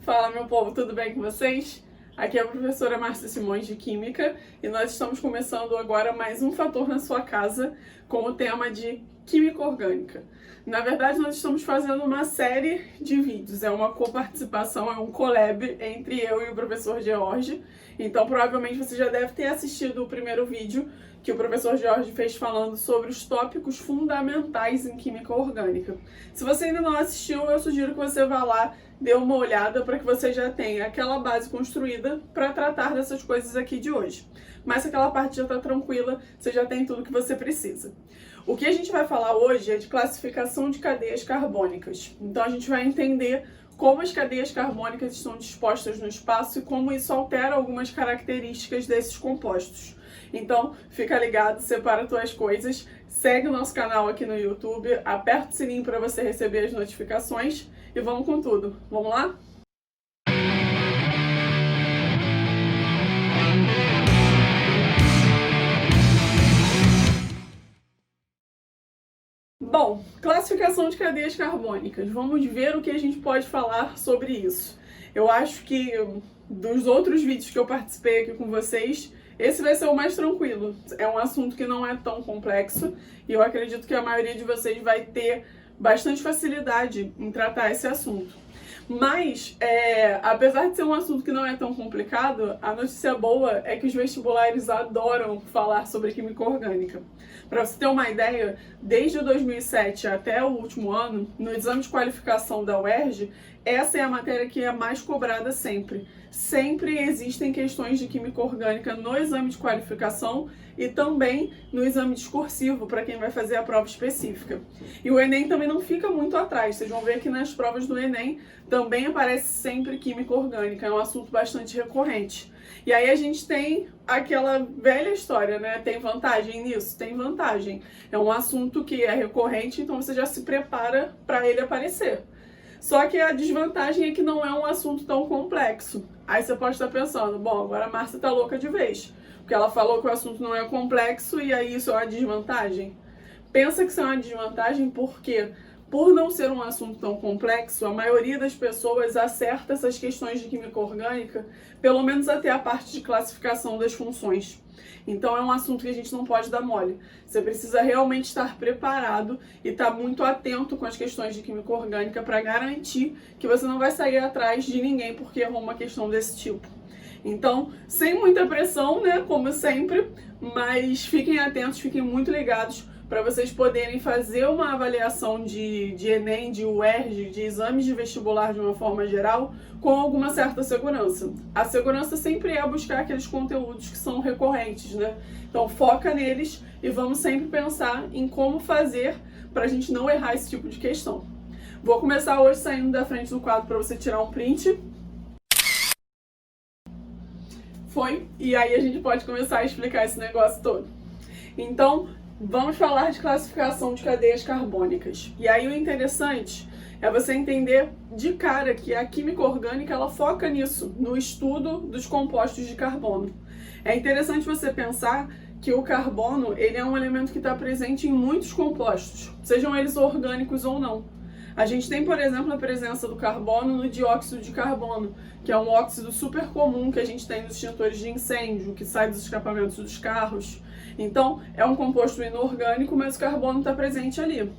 Fala, meu povo, tudo bem com vocês? Aqui é a professora Márcia Simões de Química e nós estamos começando agora mais um Fator na Sua Casa com o tema de Química Orgânica. Na verdade, nós estamos fazendo uma série de vídeos, é uma coparticipação, é um collab entre eu e o professor George. Então, provavelmente você já deve ter assistido o primeiro vídeo que o professor George fez falando sobre os tópicos fundamentais em química orgânica. Se você ainda não assistiu, eu sugiro que você vá lá, dê uma olhada para que você já tenha aquela base construída para tratar dessas coisas aqui de hoje. Mas se aquela parte já está tranquila, você já tem tudo que você precisa. O que a gente vai falar hoje é de classificação de cadeias carbônicas. Então a gente vai entender como as cadeias carbônicas estão dispostas no espaço e como isso altera algumas características desses compostos. Então, fica ligado, separa tuas coisas, segue o nosso canal aqui no YouTube, aperta o sininho para você receber as notificações e vamos com tudo. Vamos lá? Bom, classificação de cadeias carbônicas. Vamos ver o que a gente pode falar sobre isso. Eu acho que dos outros vídeos que eu participei aqui com vocês, esse vai ser o mais tranquilo. É um assunto que não é tão complexo e eu acredito que a maioria de vocês vai ter bastante facilidade em tratar esse assunto. Mas, apesar de ser um assunto que não é tão complicado, a notícia boa é que os vestibulares adoram falar sobre química orgânica. Para você ter uma ideia, desde 2007 até o último ano, no exame de qualificação da UERJ, essa é a matéria que é mais cobrada sempre. Sempre existem questões de química orgânica no exame de qualificação e também no exame discursivo, para quem vai fazer a prova específica. E o Enem também não fica muito atrás. Vocês vão ver que nas provas do Enem também aparece sempre química orgânica. É um assunto bastante recorrente. E aí a gente tem aquela velha história, né? Tem vantagem nisso? Tem vantagem. É um assunto que é recorrente, então você já se prepara para ele aparecer. Só que a desvantagem é que não é um assunto tão complexo. Aí você pode estar pensando, bom, agora a Márcia tá louca de vez, porque ela falou que o assunto não é complexo e aí isso é uma desvantagem. Pensa que isso é uma desvantagem porque, por não ser um assunto tão complexo, a maioria das pessoas acerta essas questões de química orgânica, pelo menos até a parte de classificação das funções. Então é um assunto que a gente não pode dar mole. Você precisa realmente estar preparado e estar muito atento com as questões de química orgânica para garantir que você não vai sair atrás de ninguém porque errou uma questão desse tipo. Então, sem muita pressão, né, como sempre, mas fiquem atentos, fiquem muito ligados para vocês poderem fazer uma avaliação de Enem, de UERJ, de exames de vestibular de uma forma geral, com alguma certa segurança. A segurança sempre é buscar aqueles conteúdos que são recorrentes, né? Então foca neles e vamos sempre pensar em como fazer para a gente não errar esse tipo de questão. Vou começar hoje saindo da frente do quadro para você tirar um print. Foi, e aí a gente pode começar a explicar esse negócio todo. Então, vamos falar de classificação de cadeias carbônicas. E aí o interessante é você entender de cara que a química orgânica ela foca nisso, no estudo dos compostos de carbono. É interessante você pensar que o carbono ele é um elemento que está presente em muitos compostos, sejam eles orgânicos ou não. A gente tem, por exemplo, a presença do carbono no dióxido de carbono, que é um óxido super comum que a gente tem nos extintores de incêndio, que sai dos escapamentos dos carros. Então, é um composto inorgânico, mas o carbono está presente ali.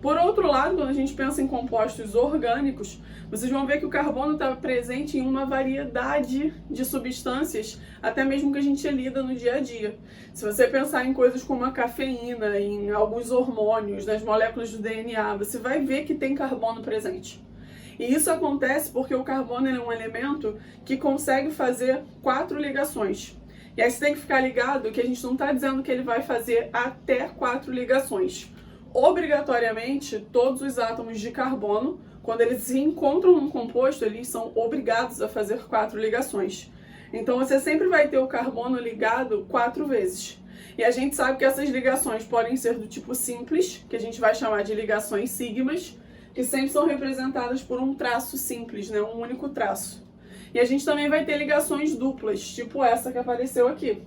Por outro lado, quando a gente pensa em compostos orgânicos, vocês vão ver que o carbono está presente em uma variedade de substâncias, até mesmo que a gente lida no dia a dia. Se você pensar em coisas como a cafeína, em alguns hormônios, nas moléculas do DNA, você vai ver que tem carbono presente. E isso acontece porque o carbono é um elemento que consegue fazer 4 ligações. E aí você tem que ficar ligado que a gente não está dizendo que ele vai fazer até 4 ligações. Obrigatoriamente, todos os átomos de carbono, quando eles se encontram num composto, eles são obrigados a fazer 4 ligações. Então você sempre vai ter o carbono ligado 4 vezes. E a gente sabe que essas ligações podem ser do tipo simples, que a gente vai chamar de ligações sigmas, que sempre são representadas por um traço simples, né? Um único traço. E a gente também vai ter ligações duplas, tipo essa que apareceu aqui.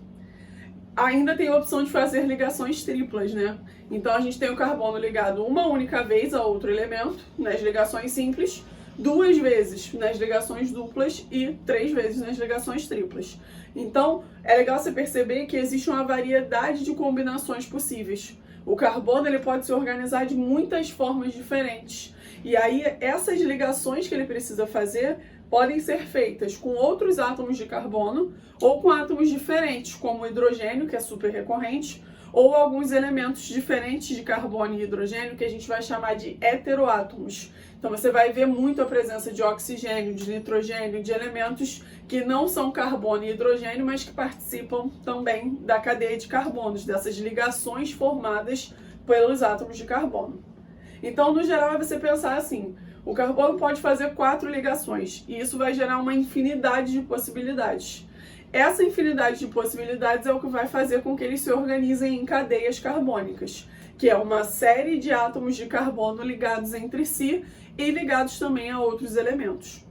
Ainda tem a opção de fazer ligações triplas, né? Então a gente tem o carbono ligado uma única vez a outro elemento, nas ligações simples, 2 vezes nas ligações duplas e 3 vezes nas ligações triplas. Então, é legal você perceber que existe uma variedade de combinações possíveis. O carbono ele pode se organizar de muitas formas diferentes. E aí, essas ligações que ele precisa fazer podem ser feitas com outros átomos de carbono ou com átomos diferentes, como o hidrogênio, que é super recorrente, ou alguns elementos diferentes de carbono e hidrogênio que a gente vai chamar de heteroátomos. Então você vai ver muito a presença de oxigênio, de nitrogênio, de elementos que não são carbono e hidrogênio, mas que participam também da cadeia de carbonos, dessas ligações formadas pelos átomos de carbono. Então, no geral, é você pensar assim: o carbono pode fazer 4 ligações, e isso vai gerar uma infinidade de possibilidades. Essa infinidade de possibilidades é o que vai fazer com que eles se organizem em cadeias carbônicas, que é uma série de átomos de carbono ligados entre si e ligados também a outros elementos.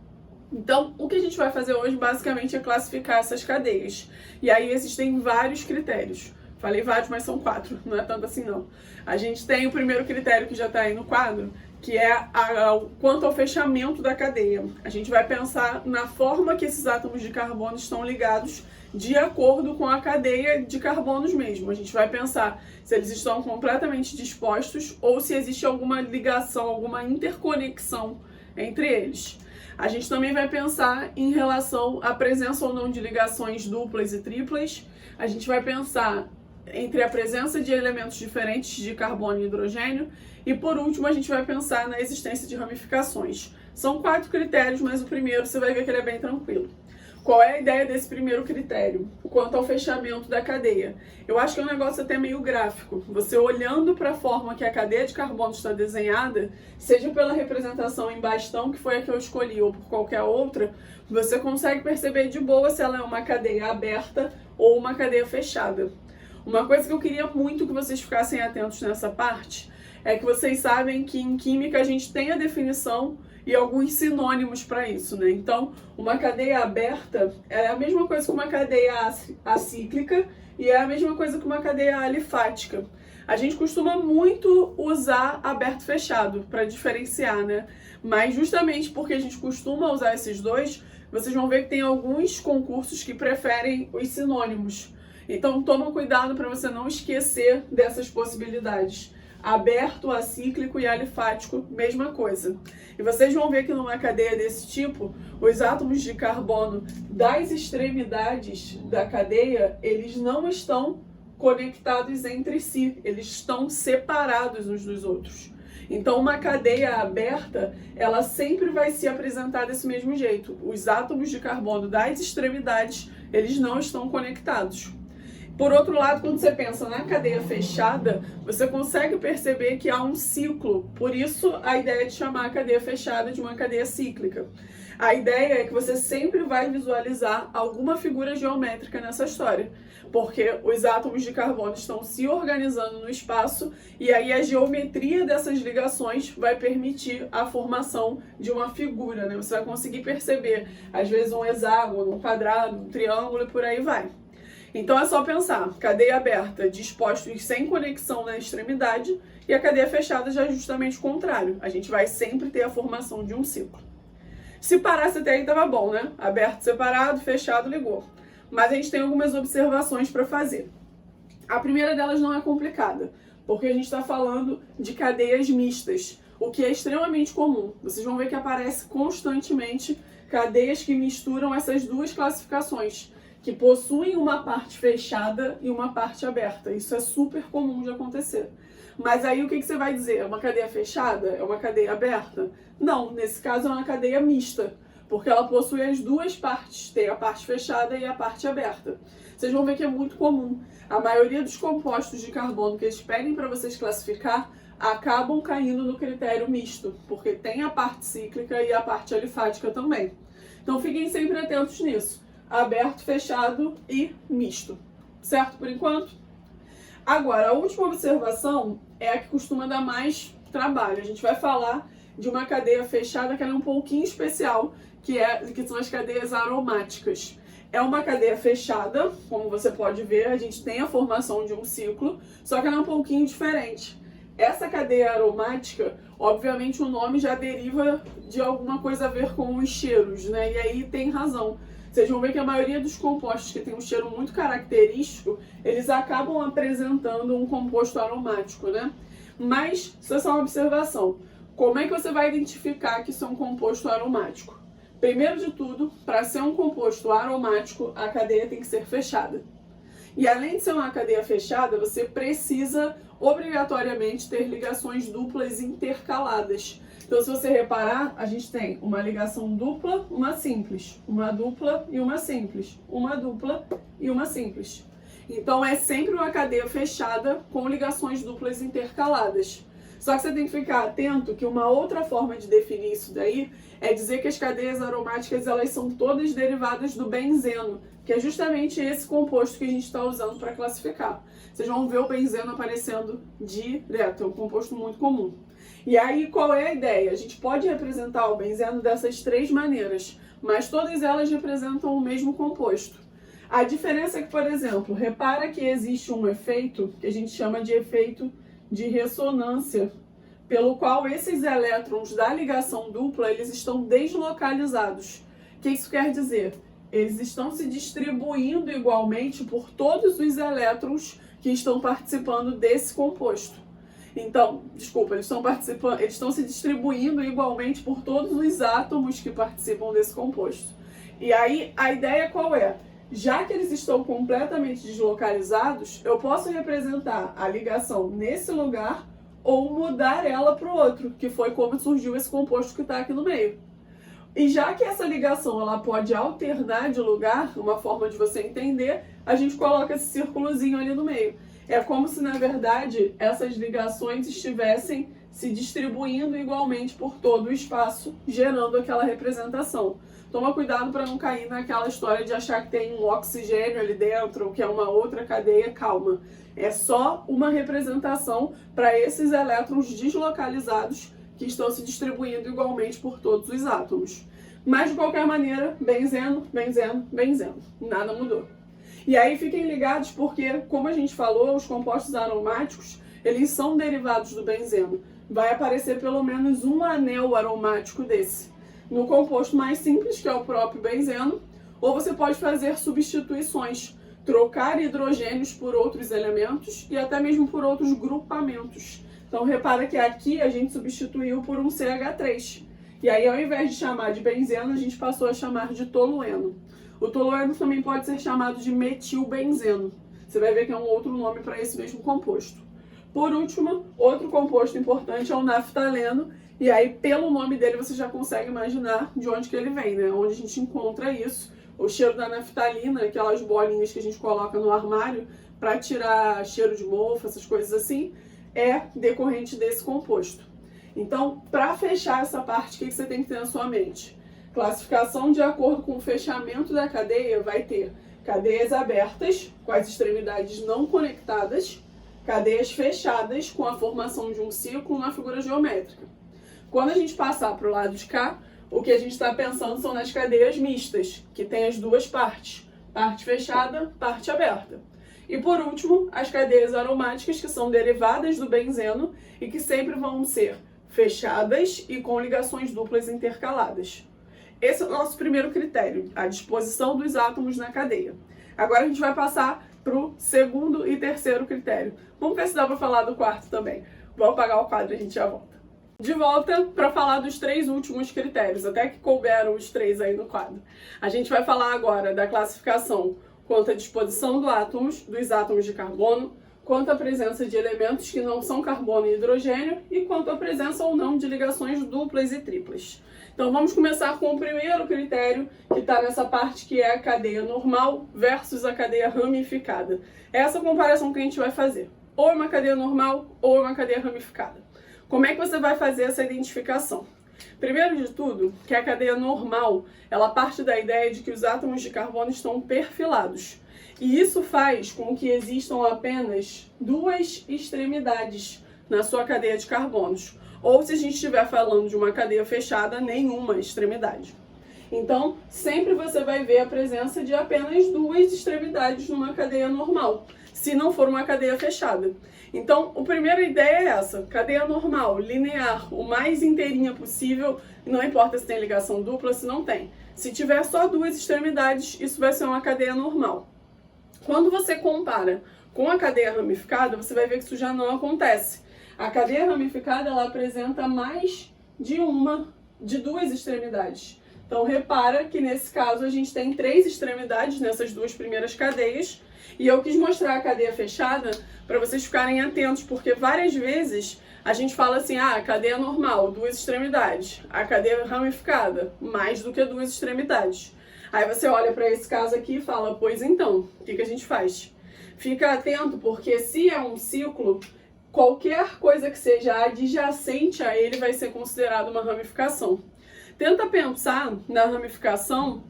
Então, o que a gente vai fazer hoje basicamente é classificar essas cadeias. E aí existem vários critérios. Falei vários, mas são 4, não é tanto assim não. A gente tem o primeiro critério que já está aí no quadro, que é quanto ao fechamento da cadeia. A gente vai pensar na forma que esses átomos de carbono estão ligados de acordo com a cadeia de carbonos mesmo. A gente vai pensar se eles estão completamente dispostos ou se existe alguma ligação, alguma interconexão entre eles. A gente também vai pensar em relação à presença ou não de ligações duplas e triplas. A gente vai pensar entre a presença de elementos diferentes de carbono e hidrogênio. E por último, a gente vai pensar na existência de ramificações. São 4 critérios, mas o primeiro você vai ver que ele é bem tranquilo. Qual é a ideia desse primeiro critério? Quanto ao fechamento da cadeia. Eu acho que é um negócio até meio gráfico. Você olhando para a forma que a cadeia de carbono está desenhada, seja pela representação em bastão, que foi a que eu escolhi, ou por qualquer outra, você consegue perceber de boa se ela é uma cadeia aberta ou uma cadeia fechada. Uma coisa que eu queria muito que vocês ficassem atentos nessa parte é que vocês sabem que em química a gente tem a definição e alguns sinônimos para isso, né? Então, uma cadeia aberta é a mesma coisa que uma cadeia acíclica e é a mesma coisa que uma cadeia alifática. A gente costuma muito usar aberto-fechado para diferenciar, né? Mas justamente porque a gente costuma usar esses dois, vocês vão ver que tem alguns concursos que preferem os sinônimos. Então, toma cuidado para você não esquecer dessas possibilidades. Aberto, acíclico e alifático, mesma coisa. E vocês vão ver que numa cadeia desse tipo, os átomos de carbono das extremidades da cadeia, eles não estão conectados entre si, eles estão separados uns dos outros. Então, uma cadeia aberta, ela sempre vai se apresentar desse mesmo jeito. Os átomos de carbono das extremidades, eles não estão conectados. Por outro lado, quando você pensa na cadeia fechada, você consegue perceber que há um ciclo. Por isso, a ideia de chamar a cadeia fechada de uma cadeia cíclica. A ideia é que você sempre vai visualizar alguma figura geométrica nessa história, porque os átomos de carbono estão se organizando no espaço e aí a geometria dessas ligações vai permitir a formação de uma figura, né? Você vai conseguir perceber, às vezes, um hexágono, um quadrado, um triângulo e por aí vai. Então é só pensar, cadeia aberta, dispostos sem conexão na extremidade, e a cadeia fechada já é justamente o contrário. A gente vai sempre ter a formação de um ciclo. Se parasse até aí tava bom, né? Aberto, separado, fechado, ligou. Mas a gente tem algumas observações para fazer. A primeira delas não é complicada, porque a gente está falando de cadeias mistas, o que é extremamente comum. Vocês vão ver que aparece constantemente cadeias que misturam essas duas classificações, que possuem uma parte fechada e uma parte aberta. Isso é super comum de acontecer. Mas aí o que você vai dizer? É uma cadeia fechada? É uma cadeia aberta? Não, nesse caso é uma cadeia mista, porque ela possui as duas partes, tem a parte fechada e a parte aberta. Vocês vão ver que é muito comum. A maioria dos compostos de carbono que eles pedem para vocês classificar acabam caindo no critério misto, porque tem a parte cíclica e a parte alifática também. Então fiquem sempre atentos nisso. Aberto, fechado e misto. Certo por enquanto? Agora, a última observação é a que costuma dar mais trabalho. A gente vai falar de uma cadeia fechada que ela é um pouquinho especial, que são as cadeias aromáticas. É uma cadeia fechada, como você pode ver, a gente tem a formação de um ciclo, só que ela é um pouquinho diferente. Essa cadeia aromática, obviamente o nome já deriva de alguma coisa a ver com os cheiros, né? E aí tem razão. Vocês vão ver que a maioria dos compostos que tem um cheiro muito característico, eles acabam apresentando um composto aromático, né? Mas, isso é só uma observação. Como é que você vai identificar que isso é um composto aromático? Primeiro de tudo, para ser um composto aromático, a cadeia tem que ser fechada. E além de ser uma cadeia fechada, você precisa obrigatoriamente ter ligações duplas intercaladas. Então, se você reparar, a gente tem uma ligação dupla, uma simples, uma dupla e uma simples, uma dupla e uma simples. Então, é sempre uma cadeia fechada com ligações duplas intercaladas. Só que você tem que ficar atento que uma outra forma de definir isso daí é dizer que as cadeias aromáticas elas são todas derivadas do benzeno, que é justamente esse composto que a gente está usando para classificar. Vocês vão ver o benzeno aparecendo direto, é um composto muito comum. E aí, qual é a ideia? A gente pode representar o benzeno dessas três maneiras, mas todas elas representam o mesmo composto. A diferença é que, por exemplo, repara que existe um efeito que a gente chama de efeito de ressonância, pelo qual esses elétrons da ligação dupla eles estão deslocalizados. O que isso quer dizer? Eles estão se distribuindo igualmente por todos os elétrons que estão participando desse composto. Então, desculpa, eles estão se distribuindo igualmente por todos os átomos que participam desse composto. E aí, a ideia qual é? Já que eles estão completamente deslocalizados, eu posso representar a ligação nesse lugar ou mudar ela para o outro, que foi como surgiu esse composto que está aqui no meio. E já que essa ligação ela pode alternar de lugar, uma forma de você entender, a gente coloca esse círculozinho ali no meio. É como se, na verdade, essas ligações estivessem se distribuindo igualmente por todo o espaço, gerando aquela representação. Toma cuidado para não cair naquela história de achar que tem um oxigênio ali dentro, que é uma outra cadeia, calma. É só uma representação para esses elétrons deslocalizados que estão se distribuindo igualmente por todos os átomos. Mas, de qualquer maneira, benzeno, benzeno, benzeno. Nada mudou. E aí fiquem ligados porque, como a gente falou, os compostos aromáticos, eles são derivados do benzeno. Vai aparecer pelo menos um anel aromático desse. No composto mais simples, que é o próprio benzeno, ou você pode fazer substituições, trocar hidrogênios por outros elementos e até mesmo por outros grupamentos. Então repara que aqui a gente substituiu por um CH3. E aí, ao invés de chamar de benzeno, a gente passou a chamar de tolueno. O tolueno também pode ser chamado de metilbenzeno. Você vai ver que é um outro nome para esse mesmo composto. Por último, outro composto importante é o naftaleno. E aí, pelo nome dele, você já consegue imaginar de onde que ele vem, né? Onde a gente encontra isso. O cheiro da naftalina, aquelas bolinhas que a gente coloca no armário para tirar cheiro de mofo, essas coisas assim, é decorrente desse composto. Então, para fechar essa parte, o que você tem que ter na sua mente? Classificação de acordo com o fechamento da cadeia vai ter cadeias abertas, com as extremidades não conectadas, cadeias fechadas, com a formação de um círculo na figura geométrica. Quando a gente passar para o lado de cá, o que a gente está pensando são nas cadeias mistas, que tem as duas partes, parte fechada, parte aberta. E por último, as cadeias aromáticas, que são derivadas do benzeno e que sempre vão ser fechadas e com ligações duplas intercaladas. Esse é o nosso primeiro critério, a disposição dos átomos na cadeia. Agora a gente vai passar para o segundo e terceiro critério. Vamos ver se dá para falar do quarto também. Vou apagar o quadro e a gente já volta. De volta para falar dos três últimos critérios, até que couberam os três aí no quadro. A gente vai falar agora da classificação quanto à disposição dos átomos de carbono, quanto à presença de elementos que não são carbono e hidrogênio e quanto à presença ou não de ligações duplas e triplas. Então vamos começar com o primeiro critério, que está nessa parte que é a cadeia normal versus a cadeia ramificada. É essa comparação que a gente vai fazer. Ou é uma cadeia normal ou é uma cadeia ramificada. Como é que você vai fazer essa identificação? Primeiro de tudo, que a cadeia normal, ela parte da ideia de que os átomos de carbono estão perfilados. E isso faz com que existam apenas duas extremidades na sua cadeia de carbonos. Ou, se a gente estiver falando de uma cadeia fechada, nenhuma extremidade. Então, sempre você vai ver a presença de apenas duas extremidades numa cadeia normal. se não for uma cadeia fechada. Então, a primeira ideia é essa, cadeia normal, linear, o mais inteirinha possível, não importa se tem ligação dupla, se não tem. Se tiver só duas extremidades, isso vai ser uma cadeia normal. Quando você compara com a cadeia ramificada, você vai ver que isso já não acontece. A cadeia ramificada, ela apresenta mais de duas extremidades. Então, repara que nesse caso a gente tem 3 extremidades nessas duas primeiras cadeias. E eu quis mostrar a cadeia fechada para vocês ficarem atentos, porque várias vezes a gente fala assim, a cadeia normal, 2 extremidades. A cadeia ramificada, mais do que 2 extremidades. Aí você olha para esse caso aqui e fala, pois então, o que a gente faz? Fica atento, porque se é um ciclo, qualquer coisa que seja adjacente a ele vai ser considerado uma ramificação. Tenta pensar na ramificação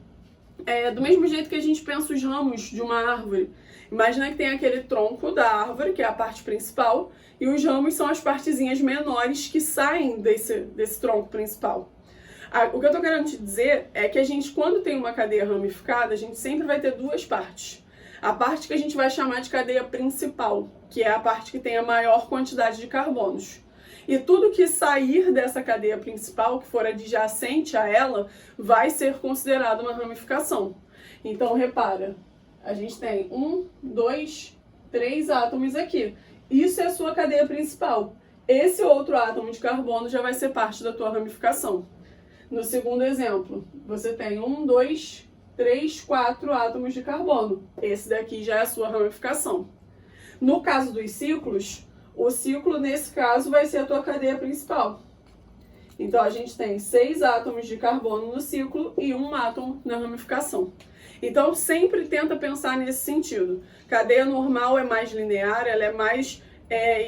do mesmo jeito que a gente pensa os ramos de uma árvore. Imagina que tem aquele tronco da árvore, que é a parte principal, e os ramos são as partezinhas menores que saem desse tronco principal. O que eu estou querendo te dizer é que a gente, quando tem uma cadeia ramificada, a gente sempre vai ter 2 partes. A parte que a gente vai chamar de cadeia principal, que é a parte que tem a maior quantidade de carbonos. E tudo que sair dessa cadeia principal, que for adjacente a ela, vai ser considerado uma ramificação. Então, repara, a gente tem 1, 2, 3 átomos aqui. Isso é a sua cadeia principal. Esse outro átomo de carbono já vai ser parte da tua ramificação. No segundo exemplo, você tem 1, 2, 3, 4 átomos de carbono. Esse daqui já é a sua ramificação. No caso dos ciclos, o ciclo, nesse caso, vai ser a tua cadeia principal. Então, a gente tem 6 átomos de carbono no ciclo e 1 átomo na ramificação. Então, sempre tenta pensar nesse sentido. Cadeia normal é mais linear, ela é mais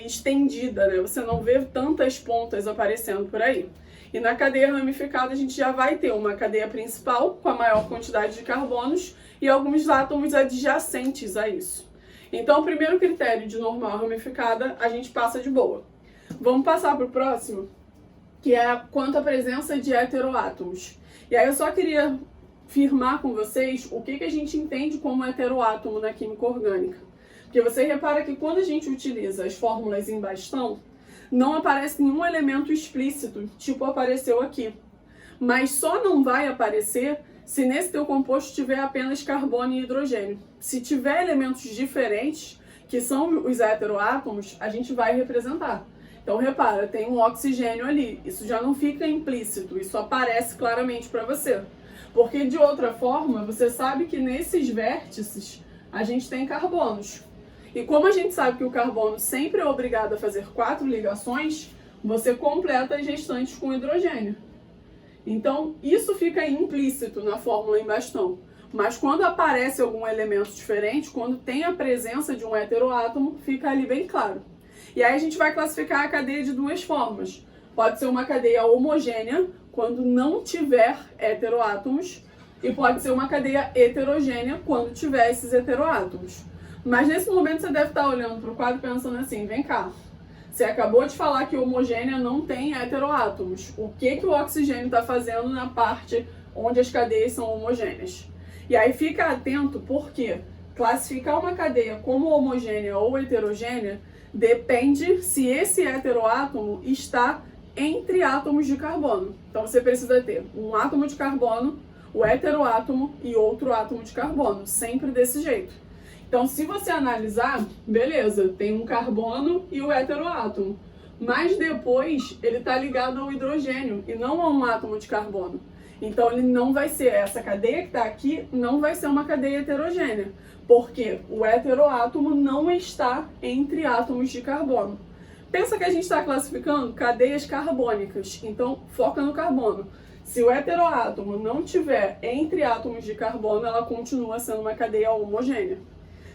estendida, né? Você não vê tantas pontas aparecendo por aí. E na cadeia ramificada, a gente já vai ter uma cadeia principal com a maior quantidade de carbonos e alguns átomos adjacentes a isso. Então, o primeiro critério de normal ramificada, a gente passa de boa. Vamos passar para o próximo, que é quanto à presença de heteroátomos. E aí eu só queria firmar com vocês o que a gente entende como heteroátomo na química orgânica. Porque você repara que quando a gente utiliza as fórmulas em bastão, não aparece nenhum elemento explícito, tipo apareceu aqui. Mas só não vai aparecer se nesse teu composto tiver apenas carbono e hidrogênio. Se tiver elementos diferentes, que são os heteroátomos, a gente vai representar. Então repara, tem um oxigênio ali, isso já não fica implícito, isso aparece claramente para você. Porque de outra forma, você sabe que nesses vértices a gente tem carbonos. E como a gente sabe que o carbono sempre é obrigado a fazer 4 ligações, você completa as restantes com hidrogênio. Então, isso fica implícito na fórmula em bastão. Mas quando aparece algum elemento diferente, quando tem a presença de um heteroátomo, fica ali bem claro. E aí a gente vai classificar a cadeia de 2 formas. Pode ser uma cadeia homogênea, quando não tiver heteroátomos, e pode ser uma cadeia heterogênea, quando tiver esses heteroátomos. Mas nesse momento você deve estar olhando para o quadro pensando assim, vem cá, você acabou de falar que homogênea não tem heteroátomos. O que o oxigênio está fazendo na parte onde as cadeias são homogêneas? E aí fica atento porque classificar uma cadeia como homogênea ou heterogênea depende se esse heteroátomo está entre átomos de carbono. Então você precisa ter um átomo de carbono, o heteroátomo e outro átomo de carbono, sempre desse jeito. Então, se você analisar, beleza, tem um carbono e o heteroátomo, mas depois ele está ligado ao hidrogênio e não a um átomo de carbono. Então, ele não vai ser, essa cadeia que está aqui não vai ser uma cadeia heterogênea, porque o heteroátomo não está entre átomos de carbono. Pensa que a gente está classificando cadeias carbônicas, então foca no carbono. Se o heteroátomo não tiver entre átomos de carbono, ela continua sendo uma cadeia homogênea.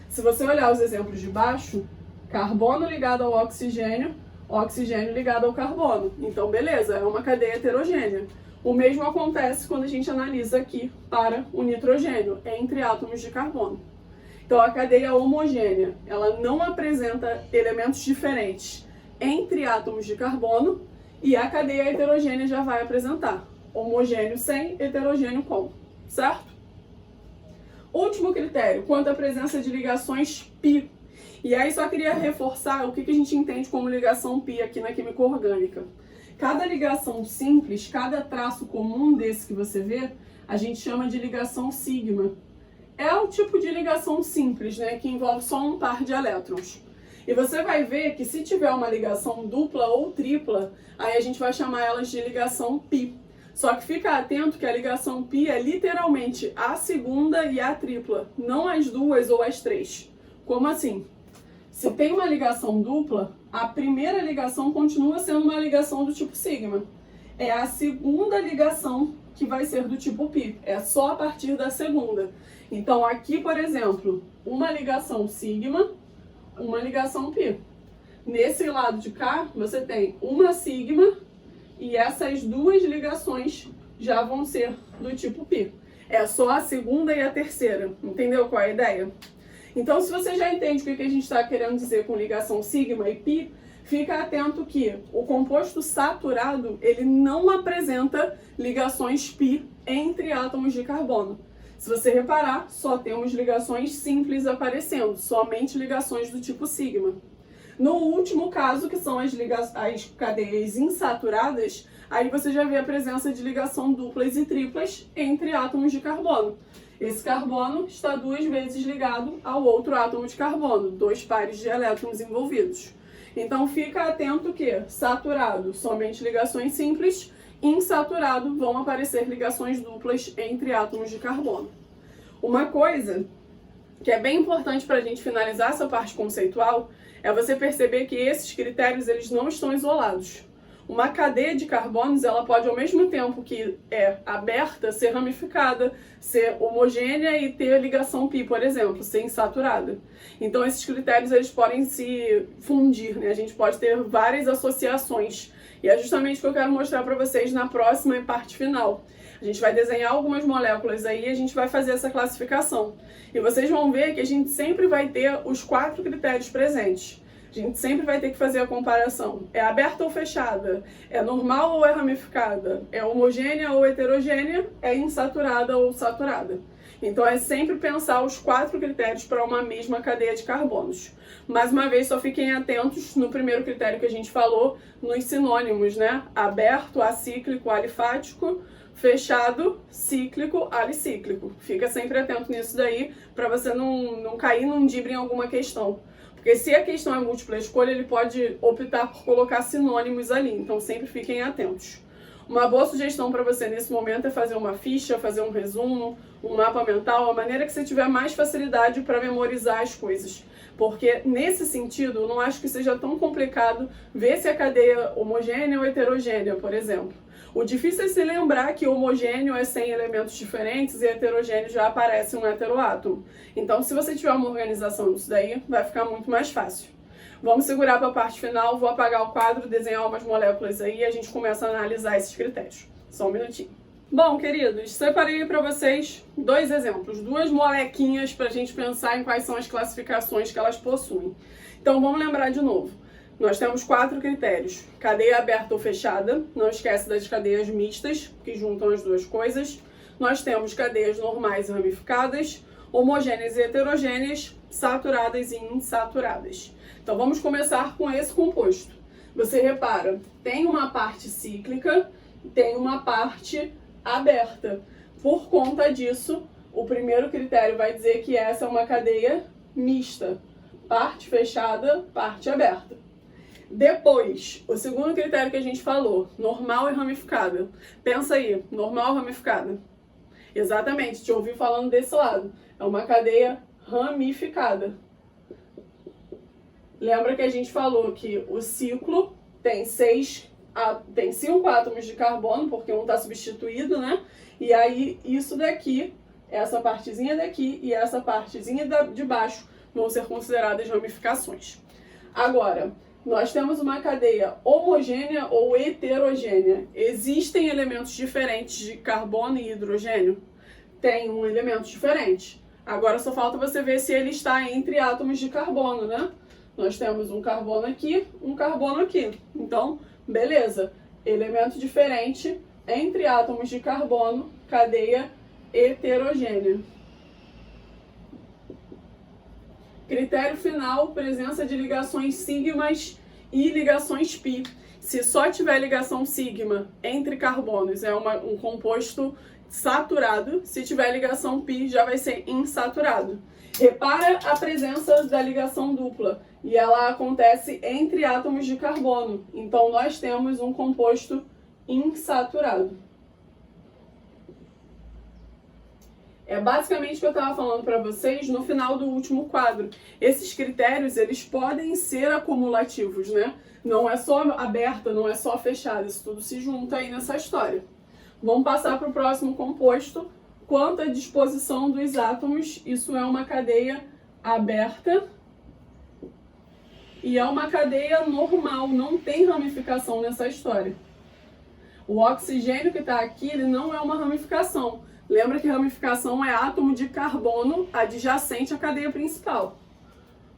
Se você olhar os exemplos de baixo, carbono ligado ao oxigênio, oxigênio ligado ao carbono. Então, beleza, é uma cadeia heterogênea. O mesmo acontece quando a gente analisa aqui para o nitrogênio, entre átomos de carbono. Então, a cadeia homogênea, ela não apresenta elementos diferentes entre átomos de carbono e a cadeia heterogênea já vai apresentar homogêneo sem, heterogêneo com, certo? Último critério, quanto à presença de ligações pi. E aí só queria reforçar o que a gente entende como ligação π aqui na química orgânica. Cada ligação simples, cada traço comum desse que você vê, a gente chama de ligação sigma. É o tipo de ligação simples, né, que envolve só um par de elétrons. E você vai ver que se tiver uma ligação dupla ou tripla, aí a gente vai chamar elas de ligação π. Só que fica atento que a ligação π é literalmente a segunda e a tripla, não as duas ou as três. Como assim? Se tem uma ligação dupla, a primeira ligação continua sendo uma ligação do tipo sigma. É a segunda ligação que vai ser do tipo π. É só a partir da segunda. Então aqui, por exemplo, uma ligação sigma, uma ligação π. Nesse lado de cá, você tem uma sigma e essas duas ligações já vão ser do tipo π. É só a segunda e a terceira. Entendeu qual é a ideia? Então, se você já entende o que a gente está querendo dizer com ligação sigma e π, fica atento que o composto saturado, ele não apresenta ligações π entre átomos de carbono. Se você reparar, só temos ligações simples aparecendo, somente ligações do tipo sigma. No último caso, que são as cadeias insaturadas, aí você já vê a presença de ligação duplas e triplas entre átomos de carbono. Esse carbono está duas vezes ligado ao outro átomo de carbono, dois pares de elétrons envolvidos. Então fica atento que saturado, somente ligações simples, insaturado, vão aparecer ligações duplas entre átomos de carbono. Uma coisa que é bem importante para a gente finalizar essa parte conceitual é você perceber que esses critérios eles não estão isolados. Uma cadeia de carbonos, ela pode, ao mesmo tempo que é aberta, ser ramificada, ser homogênea e ter ligação π, por exemplo, ser insaturada. Então, esses critérios eles podem se fundir, né? A gente pode ter várias associações. E é justamente o que eu quero mostrar para vocês na próxima parte final. A gente vai desenhar algumas moléculas aí e a gente vai fazer essa classificação. E vocês vão ver que a gente sempre vai ter os 4 critérios presentes. A gente sempre vai ter que fazer a comparação. É aberta ou fechada? É normal ou é ramificada? É homogênea ou heterogênea? É insaturada ou saturada? Então é sempre pensar os 4 critérios para uma mesma cadeia de carbonos. Mais uma vez, só fiquem atentos no primeiro critério que a gente falou, nos sinônimos, né? Aberto, acíclico, alifático, fechado, cíclico, alicíclico. Fica sempre atento nisso daí, para você não cair num dibre em alguma questão. Porque se a questão é múltipla escolha, ele pode optar por colocar sinônimos ali, então sempre fiquem atentos. Uma boa sugestão para você nesse momento é fazer uma ficha, fazer um resumo, um mapa mental, a maneira que você tiver mais facilidade para memorizar as coisas. Porque nesse sentido, eu não acho que seja tão complicado ver se a cadeia é homogênea ou heterogênea, por exemplo. O difícil é se lembrar que homogêneo é sem elementos diferentes e heterogêneo já aparece um heteroátomo. Então, se você tiver uma organização disso daí, vai ficar muito mais fácil. Vamos segurar para a parte final, vou apagar o quadro, desenhar umas moléculas aí e a gente começa a analisar esses critérios. Só um minutinho. Bom, queridos, separei para vocês 2 exemplos, 2 molequinhas para a gente pensar em quais são as classificações que elas possuem. Então, vamos lembrar de novo. Nós temos 4 critérios. Cadeia aberta ou fechada, não esquece das cadeias mistas, que juntam as duas coisas. Nós temos cadeias normais e ramificadas, homogêneas e heterogêneas, saturadas e insaturadas. Então vamos começar com esse composto. Você repara, tem uma parte cíclica, tem uma parte aberta. Por conta disso, o primeiro critério vai dizer que essa é uma cadeia mista. Parte fechada, parte aberta. Depois, o segundo critério que a gente falou, normal e ramificada. Pensa aí, normal ou ramificada? Exatamente, te ouvi falando desse lado. É uma cadeia ramificada. Lembra que a gente falou que o ciclo tem 5 átomos de carbono, porque um está substituído, né? E aí, isso daqui, essa partezinha daqui e essa partezinha de baixo vão ser consideradas ramificações. Agora, nós temos uma cadeia homogênea ou heterogênea. Existem elementos diferentes de carbono e hidrogênio? Tem um elemento diferente. Agora só falta você ver se ele está entre átomos de carbono, né? Nós temos um carbono aqui, um carbono aqui. Então, beleza. Elemento diferente entre átomos de carbono, cadeia heterogênea. Critério final, presença de ligações sigmas e ligações pi. Se só tiver ligação sigma entre carbonos, é um composto saturado. Se tiver ligação pi, já vai ser insaturado. Repara a presença da ligação dupla, e ela acontece entre átomos de carbono. Então, nós temos um composto insaturado. É basicamente o que eu estava falando para vocês no final do último quadro. Esses critérios, eles podem ser acumulativos, né? Não é só aberta, não é só fechada, isso tudo se junta aí nessa história. Vamos passar para o próximo composto. Quanto à disposição dos átomos, isso é uma cadeia aberta e é uma cadeia normal, não tem ramificação nessa história. O oxigênio que está aqui, ele não é uma ramificação. Lembra que ramificação é átomo de carbono adjacente à cadeia principal.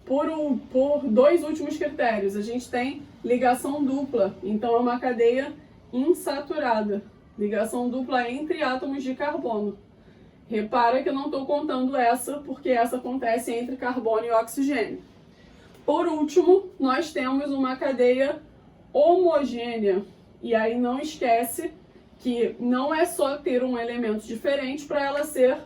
Por dois últimos critérios, a gente tem ligação dupla, então é uma cadeia insaturada. Ligação dupla entre átomos de carbono. Repara que eu não estou contando essa, porque essa acontece entre carbono e oxigênio. Por último, nós temos uma cadeia homogênea. E aí não esquece que não é só ter um elemento diferente para ela ser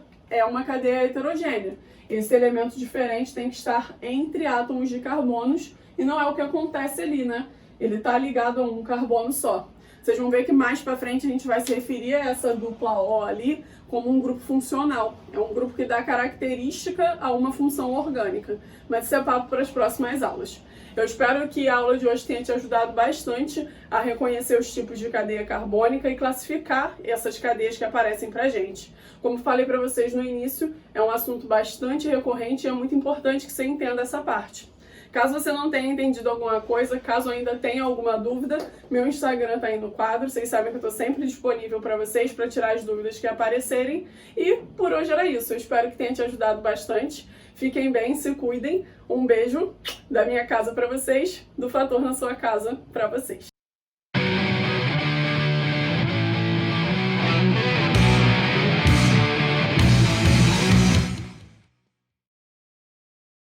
uma cadeia heterogênea. Esse elemento diferente tem que estar entre átomos de carbonos e não é o que acontece ali, né? Ele está ligado a um carbono só. Vocês vão ver que mais para frente a gente vai se referir a essa dupla O ali como um grupo funcional. É um grupo que dá característica a uma função orgânica. Mas isso é papo para as próximas aulas. Eu espero que a aula de hoje tenha te ajudado bastante a reconhecer os tipos de cadeia carbônica e classificar essas cadeias que aparecem pra gente. Como falei para vocês no início, é um assunto bastante recorrente e é muito importante que você entenda essa parte. Caso você não tenha entendido alguma coisa, caso ainda tenha alguma dúvida, meu Instagram tá aí no quadro, vocês sabem que eu tô sempre disponível para vocês para tirar as dúvidas que aparecerem. E por hoje era isso, eu espero que tenha te ajudado bastante. Fiquem bem, se cuidem. Um beijo da minha casa para vocês, do Fator na sua casa para vocês.